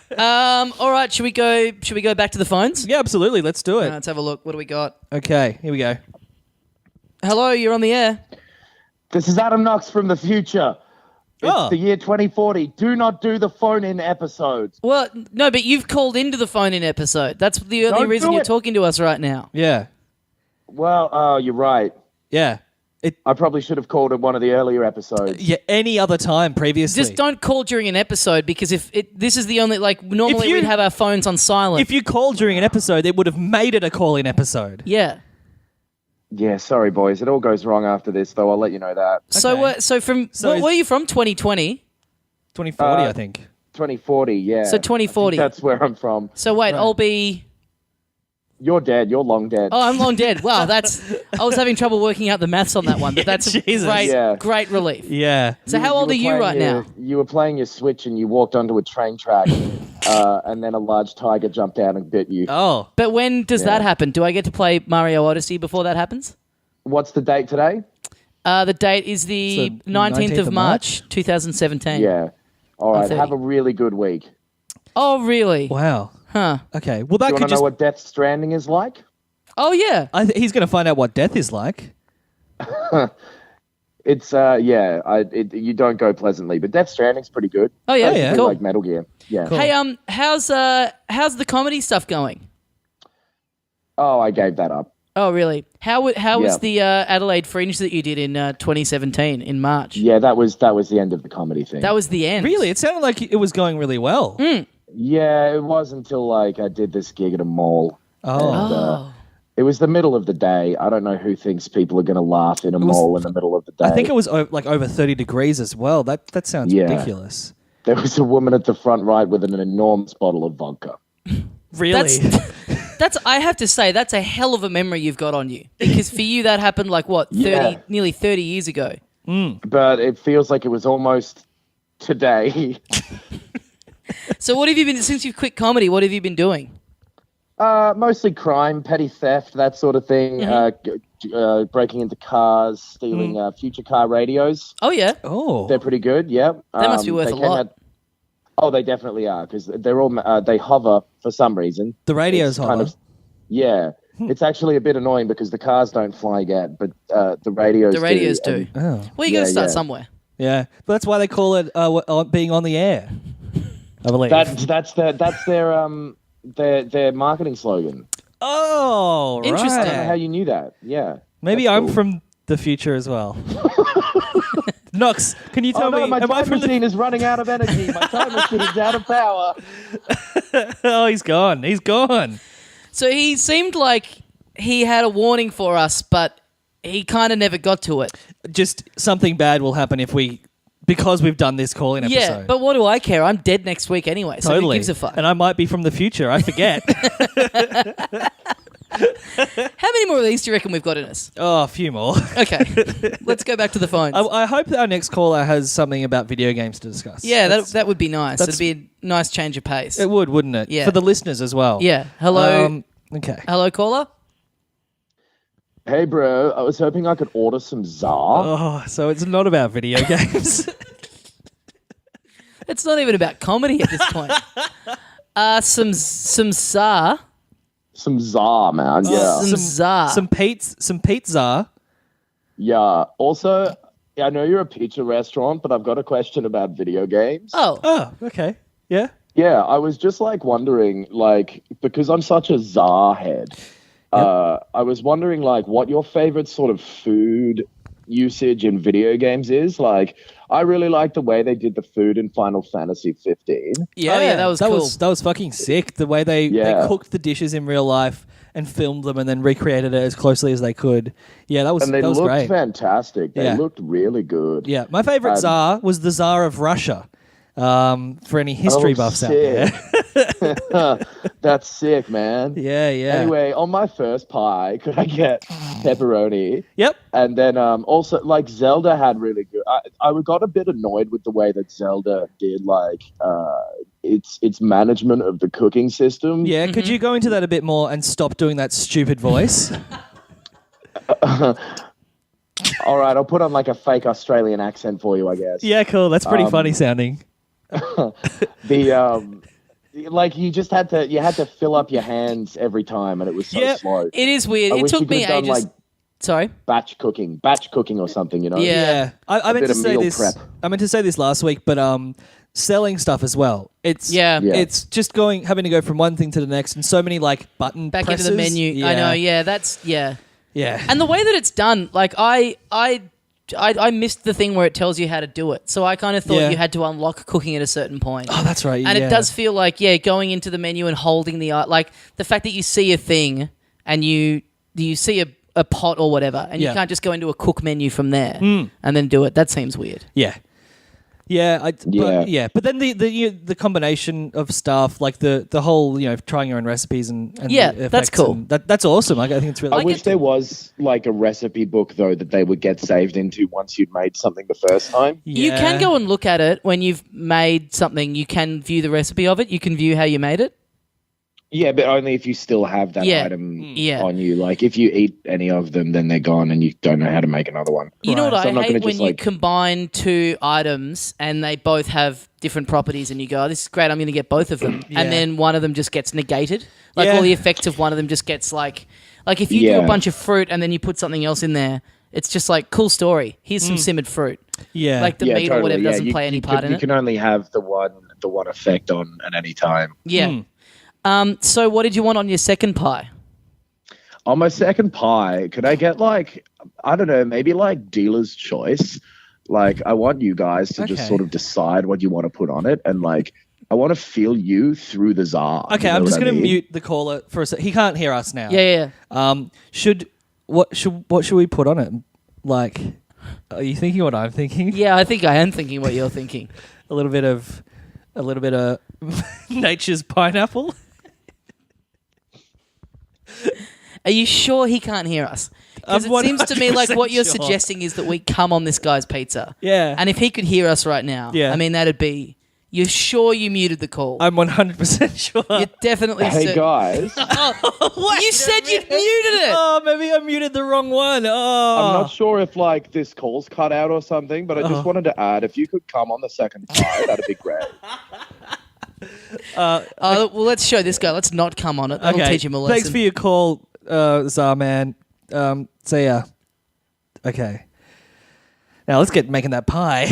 All right, should we go back to the phones? Yeah, absolutely. Let's do it. Let's have a look. What do we got? Okay, here we go. Hello, you're on the air. This is Adam Knox from the future. It's the year 2040. Do not do the phone-in episodes. Well, no, but you've called into the phone-in episode. That's the only Don't reason do you're it. talking to us right now. Yeah. Well, you're right. Yeah. I probably should have called it one of the earlier episodes. Yeah, any other time previously. Just don't call during an episode because this is the only normally we'd have our phones on silent. If you called during an episode, it would have made it a call-in episode. Yeah. Yeah, sorry, boys. It all goes wrong after this, though. I'll let you know that. So where are you from? 2020. 2040, I think. 2040, yeah. So 2040. That's where I'm from. So wait, I'll be. You're dead. You're long dead. Oh, I'm long dead. Wow, I was having trouble working out the maths on that one, but that's Jesus. great relief. Yeah. So how old are you right now? You were playing your Switch and you walked onto a train track, and then a large tiger jumped out and bit you. Oh. But when does that happen? Do I get to play Mario Odyssey before that happens? What's the date today? The date is the 19th of March, 2017. Yeah. All right. 30. Have a really good week. Oh, really? Wow. Huh. Okay. Well, Do that you could want to just... know what Death Stranding is like? Oh, yeah. he's going to find out what death is like. It's you don't go pleasantly, but Death Stranding's pretty good. Oh, yeah. yeah. Cool. Like Metal Gear. Yeah. Cool. Hey, how's the comedy stuff going? Oh, I gave that up. Oh, really? How was the Adelaide Fringe that you did in 2017 in March? Yeah, that was the end of the comedy thing. That was the end. Really? It sounded like it was going really well. Yeah, it was until I did this gig at a mall. Oh. And, it was the middle of the day. I don't know who thinks people are going to laugh in a mall in the middle of the day. I think it was over 30 degrees as well. That sounds ridiculous. There was a woman at the front right with an enormous bottle of vodka. Really? That's I have to say that's a hell of a memory you've got on you, because for you that happened nearly 30 years ago. But it feels like it was almost today. So what have you been, since you've quit comedy, what have you been doing? Mostly crime, petty theft, that sort of thing. Breaking into cars, stealing future car radios. Oh yeah. Oh. They're pretty good. Yeah, They must be worth a lot. They definitely are, because they're all they hover for some reason. The radio's hover. It's actually a bit annoying because the cars don't fly yet, but the radios do. Oh. Well, you got to start somewhere. Yeah. But that's why they call it being on the air, I believe. That's their marketing slogan. Oh, right. Interesting. I don't know how you knew that. Yeah. Maybe I'm from the future as well. Knox, can you tell me? My time machine is running out of energy. My time machine is out of power. Oh, he's gone. He's gone. So he seemed like he had a warning for us, but he kind of never got to it. Just something bad will happen because we've done this call-in episode. Yeah, but what do I care? I'm dead next week anyway, so Totally. who gives a fuck? And I might be from the future. I forget. How many more of these do you reckon we've got in us? Oh, a few more. Okay, let's go back to the phones. I hope that our next caller has something about video games to discuss. Yeah, that would be nice. It'd be a nice change of pace. It would, wouldn't it? Yeah. For the listeners as well. Yeah. Hello. Okay. Hello, caller. Hey, bro. I was hoping I could order some Czar. Oh, so it's not about video games. It's not even about comedy at this point. Some Tsar. Some Czar, man. Yeah. Some Tsar. Some pizza. Yeah. Also, I know you're a pizza restaurant, but I've got a question about video games. Oh, okay. Yeah. Yeah, I was just wondering, because I'm such a Czar head, I was wondering what your favorite sort of food usage in video games is. I really like the way they did the food in Final Fantasy 15. Yeah, that was cool. That was fucking sick. The way they cooked the dishes in real life and filmed them and then recreated it as closely as they could. Yeah, that was great. And they looked fantastic. They looked really good. Yeah, my favorite Tsar was the Tsar of Russia. For any history buffs out there. That's sick, man. Yeah. Anyway, on my first pie, could I get pepperoni? Yep. And then also, like, Zelda had really good... I got a bit annoyed with the way that Zelda did, like, its management of the cooking system. Yeah, could you go into that a bit more and stop doing that stupid voice? All right, I'll put on, like, a fake Australian accent for you, I guess. Yeah, cool. That's pretty funny sounding. Like, you had to fill up your hands every time, and it was so slow. It is weird. It took me ages. Like, sorry? batch cooking or something, you know? Yeah. I meant to say this. Prep. I meant to say this last week, but selling stuff as well. It's just having to go from one thing to the next, and so many like button back presses. into the menu. Yeah. I know. Yeah, that's Yeah. And the way that it's done, like I missed the thing where it tells you how to do it. So I kind of thought you had to unlock cooking at a certain point. Oh, that's right. And it does feel like, going into the menu and holding like the fact that you see a thing and you see a pot or whatever, and you can't just go into a cook menu from there and then do it. That seems weird. Yeah. But then the combination of stuff, like the whole trying your own recipes and the that's cool. That's awesome. I think it's really. I wish there was like a recipe book though that they would get saved into once you'd made something the first time. You can go and look at it when you've made something. You can view the recipe of it. You can view how you made it. Yeah, but only if you still have that item on you. Like, if you eat any of them, then they're gone and you don't know how to make another one. You know what I hate? When you combine two items and they both have different properties and you go, this is great, I'm going to get both of them. And then one of them just gets negated. Like, all the effects of one of them just gets like if you do a bunch of fruit and then you put something else in there, it's just like, cool story. Here's some simmered fruit. Yeah. Like the meat or whatever doesn't play any part in it. You can only have the one effect on at any time. Yeah. So what did you want on your second pie? On my second pie, could I get like, I don't know, maybe like dealer's choice? Like, I want you guys to just sort of decide what you want to put on it, and like, I want to feel you through the czar. Okay, I'm just going to mute the caller for a sec. He can't hear us now. Yeah. What should we put on it? Like, are you thinking what I'm thinking? Yeah, I think I am thinking what you're thinking. a little bit of nature's pineapple. Are you sure he can't hear us? Because it seems to me like what you're suggesting is that we come on this guy's pizza. Yeah. And if he could hear us right now, I mean, that'd be... You're sure you muted the call? I'm 100% sure. You're definitely... Hey, guys. You said you'd muted it. Oh, maybe I muted the wrong one. Oh. I'm not sure if like this call's cut out or something, but I just wanted to add, if you could come on the second pie, that'd be great. Well, let's show this guy. Let's not come on it. That'll teach him a lesson. Thanks for your call, Zarman. See ya. Okay. Now let's get making that pie.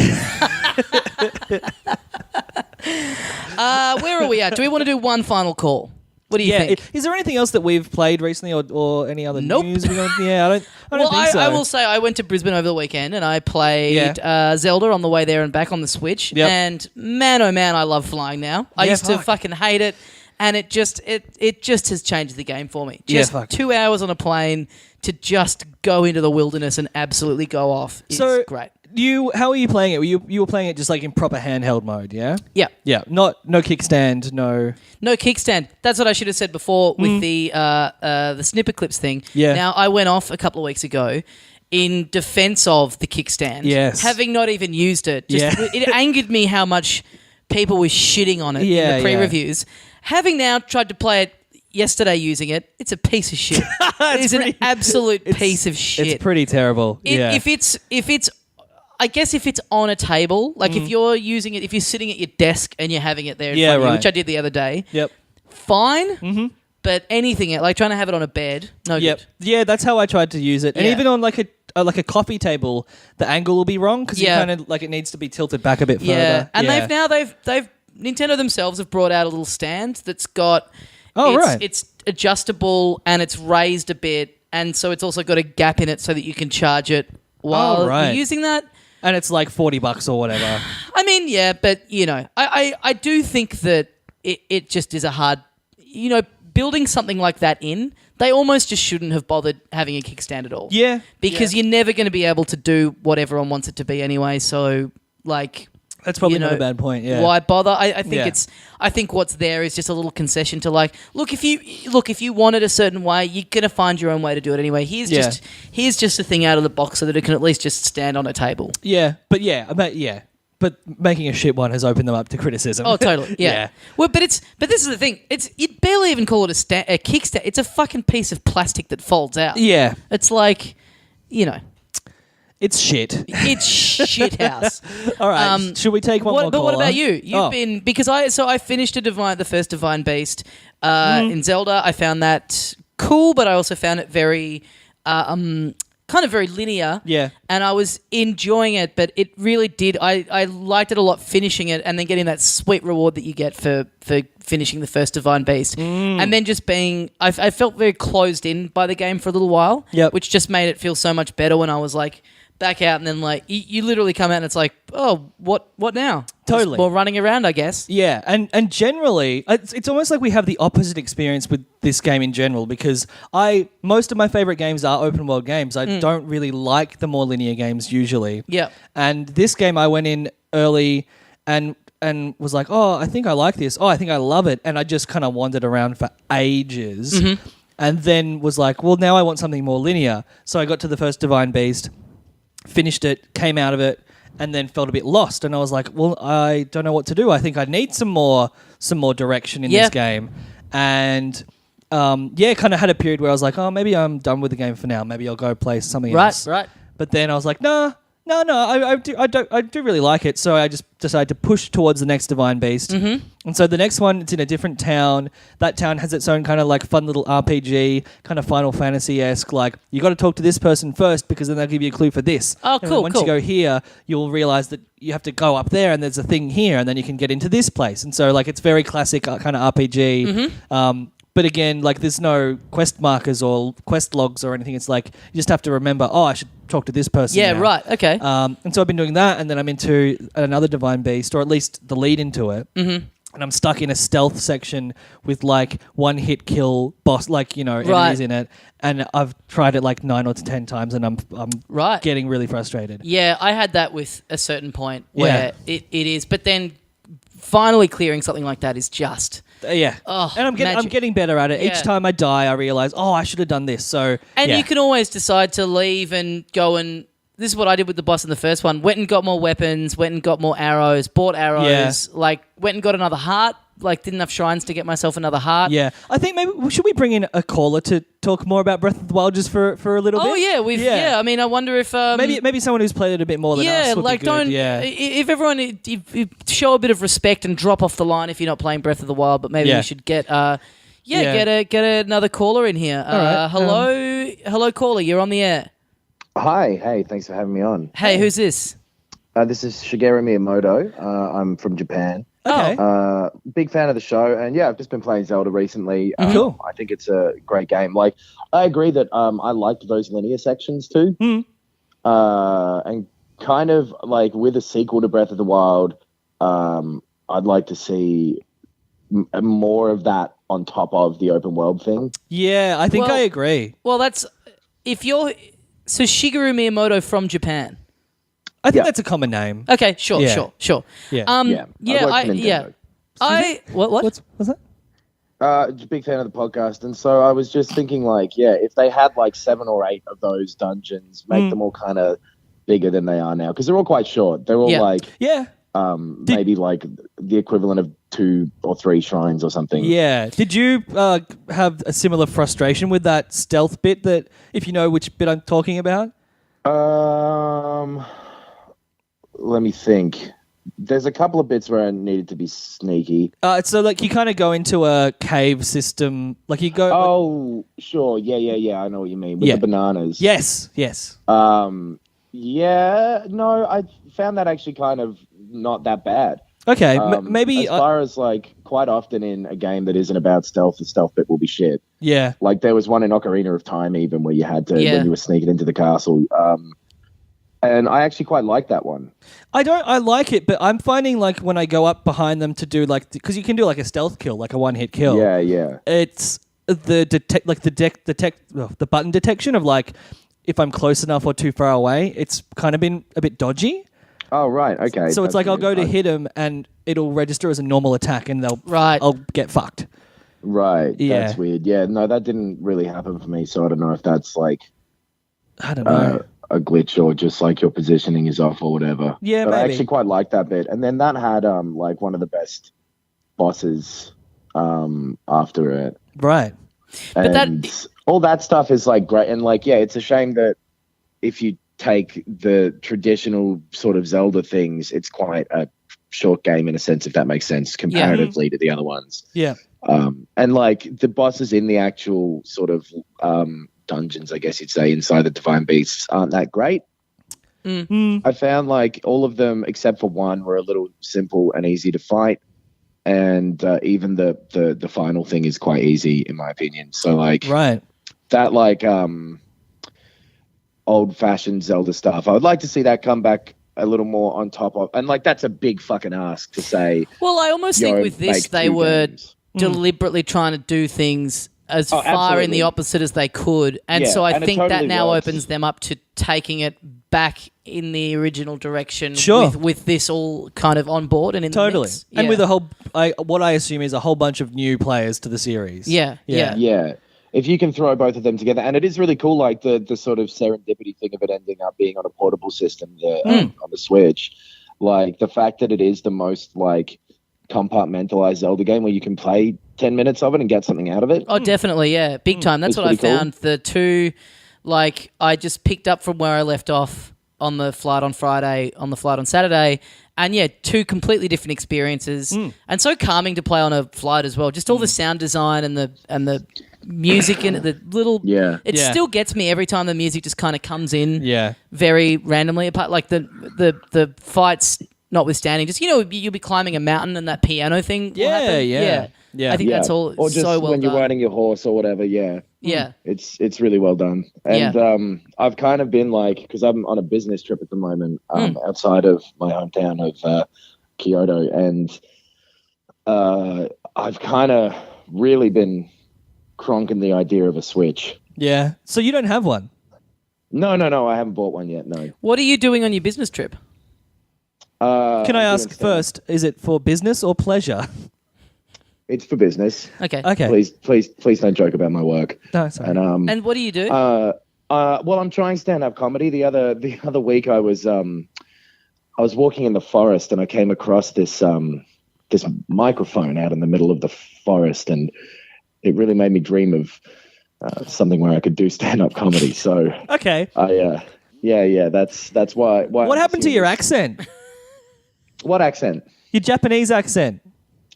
Where are we at? Do we want to do one final call? What do you think? Is there anything else that we've played recently or any other news? I don't think so. I will say I went to Brisbane over the weekend and I played Zelda on the way there and back on the Switch. Yep. And man, oh man, I love flying now. I used to fucking hate it, and it just has changed the game for me. Just 2 hours on a plane to just go into the wilderness and absolutely go off. It's great. How are you playing it? You were playing it just like in proper handheld mode, yeah? Yeah. Yeah. No kickstand, no kickstand. That's what I should have said before with the snipper clips thing. Yeah. Now, I went off a couple of weeks ago in defense of the kickstand. Yes. Having not even used it. It angered me how much people were shitting on it in the pre-reviews. Having now tried to play it yesterday using it, it's a piece of shit. It is an absolute piece of shit. It's pretty terrible. If it's I guess if it's on a table, like if you're using it, if you're sitting at your desk and you're having it there in front of you, which I did the other day, fine. Mm-hmm. But anything, like trying to have it on a bed, no good. Yeah, that's how I tried to use it. And even on like a coffee table, the angle will be wrong because you kind of like it needs to be tilted back a bit further. Yeah, and they've Nintendo themselves have brought out a little stand that's got it's adjustable and it's raised a bit, and so it's also got a gap in it so that you can charge it while you're using that. And it's like $40 or whatever. I mean, yeah, but, I do think that it just is a hard... building something like that in, they almost just shouldn't have bothered having a kickstand at all. Yeah. Because you're never going to be able to do what everyone wants it to be anyway, so, like... That's probably not a bad point. Yeah. Why bother? I think I think what's there is just a little concession to like, look, if you want it a certain way, you're gonna find your own way to do it anyway. Here's just a thing out of the box so that it can at least just stand on a table. Yeah, but but making a shit one has opened them up to criticism. Oh, totally. Yeah. Well, but this is the thing. You'd barely even call it a kickstand. It's a fucking piece of plastic that folds out. Yeah. It's like, it's shit. It's shit house. All right. Should we take one more But what caller? about you? You've been because I finished the first Divine Beast in Zelda. I found that cool, but I also found it very kind of very linear. Yeah. And I was enjoying it, but it really did. I liked it a lot finishing it and then getting that sweet reward that you get for finishing the first Divine Beast. And then just being... I felt very closed in by the game for a little while, which just made it feel so much better when I was like back out and then like you literally come out and it's like, oh, what now? Totally. Just more running around, I guess. Yeah, and generally, it's almost like we have the opposite experience with this game in general because most of my favourite games are open world games. I don't really like the more linear games usually. Yeah. And this game I went in early and was like, oh, I think I like this. Oh, I think I love it. And I just kind of wandered around for ages and then was like, well, now I want something more linear. So I got to the first Divine Beast, finished it, came out of it, and then felt a bit lost. And I was like, well, I don't know what to do. I think I need some more direction in this game. And kind of had a period where I was like, oh, maybe I'm done with the game for now. Maybe I'll go play something else. Right. But then I was like, no, I do really like it. So I just decided to push towards the next Divine Beast. And so the next one, it's in a different town. That town has its own kind of like fun little RPG, kind of Final Fantasy-esque. Like, you got to talk to this person first because then they'll give you a clue for this. Oh, and cool. Once you go here, you'll realize that you have to go up there and there's a thing here and then you can get into this place. And so like it's very classic kind of RPG. But again, like there's no quest markers or quest logs or anything. It's like you just have to remember, oh, I should talk to this person now. Right. Okay. And so I've been doing that, and then I'm into another Divine Beast, or at least the lead into it. And I'm stuck in a stealth section with like one hit kill boss, like, enemies in it. And I've tried it like 9 or 10 times, and I'm getting really frustrated. Yeah, I had that with a certain point where it is, but then finally clearing something like that is just... Oh, and I'm getting better at it. Yeah. Each time I die, I realize, oh, I should have done this. So, you can always decide to leave and go and. This is what I did with the boss in the first one. Went and got more weapons. Went and got more arrows. Bought arrows. Like went and got another heart. Like did enough shrines to get myself another heart. Yeah, I think maybe should we bring in a caller to talk more about Breath of the Wild just for a little bit? Oh yeah, I mean, I wonder if maybe someone who's played it a bit more than us would like be good. if everyone if show a bit of respect and drop off the line if you're not playing Breath of the Wild, but maybe we should get get another caller in here. All right. Hello caller, you're on the air. Hi, hey, thanks for having me on. Hey, who's this? This is Shigeru Miyamoto. I'm from Japan. Okay. Big fan of the show, and I've just been playing Zelda recently. Cool. I think it's a great game. Like, I agree that I liked those linear sections too. And kind of like with a sequel to Breath of the Wild, I'd like to see more of that on top of the open world thing. Yeah, I think I agree. Well, that's if you're so Shigeru Miyamoto from Japan. I think that's a common name. Okay, sure. Yeah. What's that? Big fan of the podcast, and so I was just thinking, like, if they had like 7 or 8 of those dungeons, make them all kind of bigger than they are now, because they're all quite short. They're all maybe like the equivalent of 2 or 3 shrines or something. Yeah. Did you have a similar frustration with that stealth bit? That if you know which bit I'm talking about? Let me think. There's a couple of bits where I needed to be sneaky. So like you kind of go into a cave system, like you go. Oh, sure. Yeah. I know what you mean with the bananas. Yes. No, I found that actually kind of not that bad. Okay, maybe as far as like quite often in a game that isn't about stealth, the stealth bit will be shit. Yeah, like there was one in Ocarina of Time even where you had to when you were sneaking into the castle. And I actually quite like that one. I like it, but I'm finding like when I go up behind them to do like because you can do like a stealth kill, like a one-hit kill. Yeah. It's the button detection of like if I'm close enough or too far away. It's kind of been a bit dodgy. Oh, right. Okay. So it's That's like I'll go weird. to hit them and it'll register as a normal attack, and I'll get fucked. Right. Yeah. That's weird. Yeah. No, that didn't really happen for me. So I don't know if that's like I don't know. a glitch or just like your positioning is off or whatever. Yeah, but I maybe. actually quite like that bit. And then that had like one of the best bosses after it. Right. But And all that stuff is like great. And like, yeah, it's a shame that if you take the traditional sort of Zelda things, it's quite a short game in a sense, if that makes sense, comparatively to the other ones. Yeah. And like the bosses in the actual sort of dungeons, I guess you'd say, inside the Divine Beasts aren't that great. I found like all of them except for one were a little simple and easy to fight. And even the final thing is quite easy in my opinion. So like that like old-fashioned Zelda stuff, I would like to see that come back a little more on top of, and like that's a big fucking ask to say. Well, I almost think with this they were deliberately trying to do things as far absolutely. in the opposite as they could, and so I think that totally now works. opens them up to taking it back in the original direction. Sure. with this all kind of on board and in the mix. And with a whole, what I assume is a whole bunch of new players to the series. Yeah. If you can throw both of them together, and it is really cool, like the sort of serendipity thing of it ending up being on a portable system on the Switch, like the fact that it is the most like compartmentalized Zelda game where you can play 10 minutes of it and get something out of it. Oh, definitely, yeah, big time. That's what I found. The two, like, I just picked up from where I left off on the flight on Friday, on the flight on Saturday, and yeah, two completely different experiences, and so calming to play on a flight as well. Just all the sound design and the music and the little it still gets me every time the music just kind of comes in very randomly, apart like the fights notwithstanding, just you'll be climbing a mountain and that piano thing will happen. I think that's all or just so well when done. you're riding your horse or whatever. It's really well done. And I've kind of been like, because I'm on a business trip at the moment outside of my hometown of Kyoto, and I've kind of really been cronking the idea of a Switch. Yeah. So you don't have one? No, I haven't bought one yet, no. What are you doing on your business trip? Can I ask first, is it for business or pleasure? It's for business. Okay. Please don't joke about my work. No, sorry. And what do you do? Well, I'm trying stand-up comedy. The other week I was walking in the forest and I came across this microphone out in the middle of the forest, and it really made me dream of something where I could do stand-up comedy. So okay. That's why. What happened to your accent? What accent? Your Japanese accent.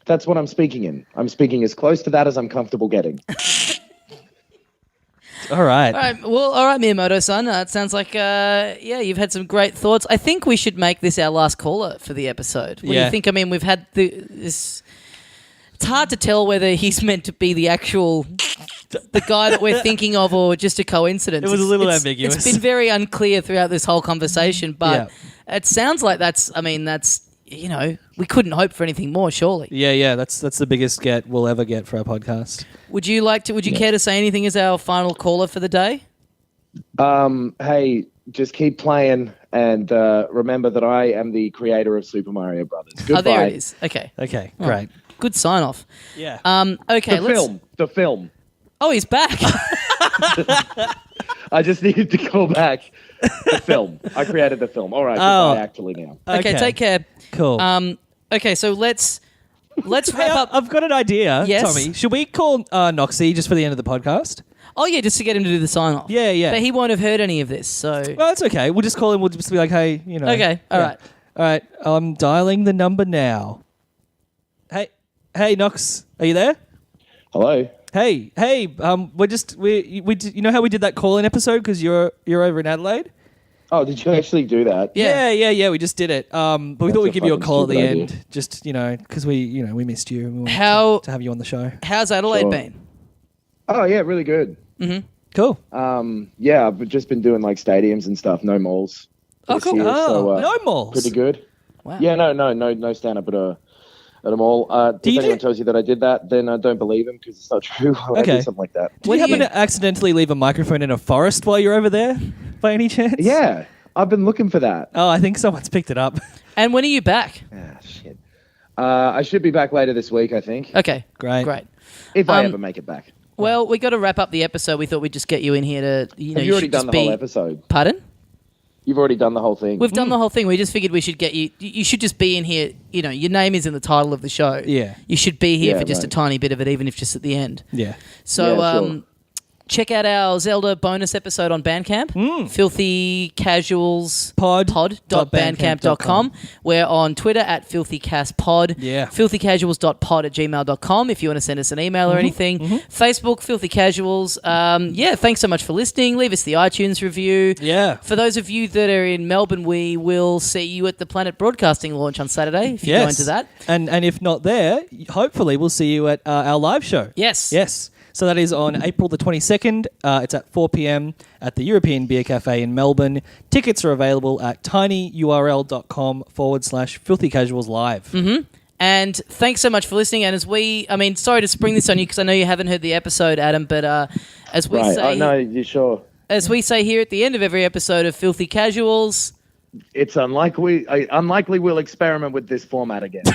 That's what I'm speaking in. I'm speaking as close to that as I'm comfortable getting. All right. All right, Miyamoto-san. It sounds like, you've had some great thoughts. I think we should make this our last caller for the episode. What do you think? I mean, we've had this... It's hard to tell whether he's meant to be the actual... the guy that we're thinking of or just a coincidence. It was a little ambiguous. It's been very unclear throughout this whole conversation, but it sounds like that's we couldn't hope for anything more, surely. Yeah, that's the biggest get we'll ever get for our podcast. Would you care to say anything as our final caller for the day? Hey, just keep playing and remember that I am the creator of Super Mario Brothers. Goodbye. Oh, there it is. Okay. Okay, great. Good sign off. Yeah. Okay, The film. Oh, he's back. I just needed to call back. The film. I created the film. All right, goodbye actually now. Okay, take care. Cool. Okay, so let's wrap up. I've got an idea, Yes? Tommy. Should we call Noxie just for the end of the podcast? Oh yeah, just to get him to do the sign off. Yeah. But he won't have heard any of this, so. Well, it's okay. We'll just call him. We'll just be like, hey, Okay, all right. All right, I'm dialing the number now. Hey, Nox, are you there? Hello. Hey, we you know how we did that call-in episode because you're over in Adelaide? Oh, did you actually do that? Yeah, we just did it. But we thought we'd give you a call at the stupid end, just because we missed you and we wanted to have you on the show. How's Adelaide Sure. been? Oh yeah, really good. Cool. I've just been doing like stadiums and stuff. No malls. Oh, cool. No malls. Pretty good. Wow. Yeah, no stand up at a mall. If anyone tells you that I did that, then I don't believe him because it's not true. I do something like that. Did you happen to accidentally leave a microphone in a forest while you're over there, by any chance? Yeah. I've been looking for that. Oh, I think someone's picked it up. And when are you back? Ah, shit. I should be back later this week, I think. Okay. Great. If I ever make it back. Well, we got to wrap up the episode. We thought we'd just get you in here to, Have you already done the whole episode? Pardon? You've already done the whole thing. We've done the whole thing. We just figured we should get you. You should just be in here. You know, your name is in the title of the show. Yeah. You should be here Yeah, for just a right. tiny bit of it, even if just at the end. Yeah. So, Yeah, sure. check out our Zelda bonus episode on Bandcamp. Filthy Casuals pod.bandcamp.com. We're on Twitter at filthycastpod. Yeah. filthycasuals.pod@gmail.com if you want to send us an email or anything. Facebook, Filthy Casuals. Thanks so much for listening. Leave us the iTunes review. Yeah. For those of you that are in Melbourne, we will see you at the Planet Broadcasting launch on Saturday if you go into that. And if not there, hopefully we'll see you at our live show. Yes. Yes. So that is on April the 22nd. It's at 4 p.m. at the European Beer Cafe in Melbourne. Tickets are available at tinyurl.com/Filthy Casuals Live. And thanks so much for listening. And sorry to spring this on you because I know you haven't heard the episode, Adam, but as we say... Oh, no, you sure? As we say here at the end of every episode of Filthy Casuals... It's unlikely we'll experiment with this format again.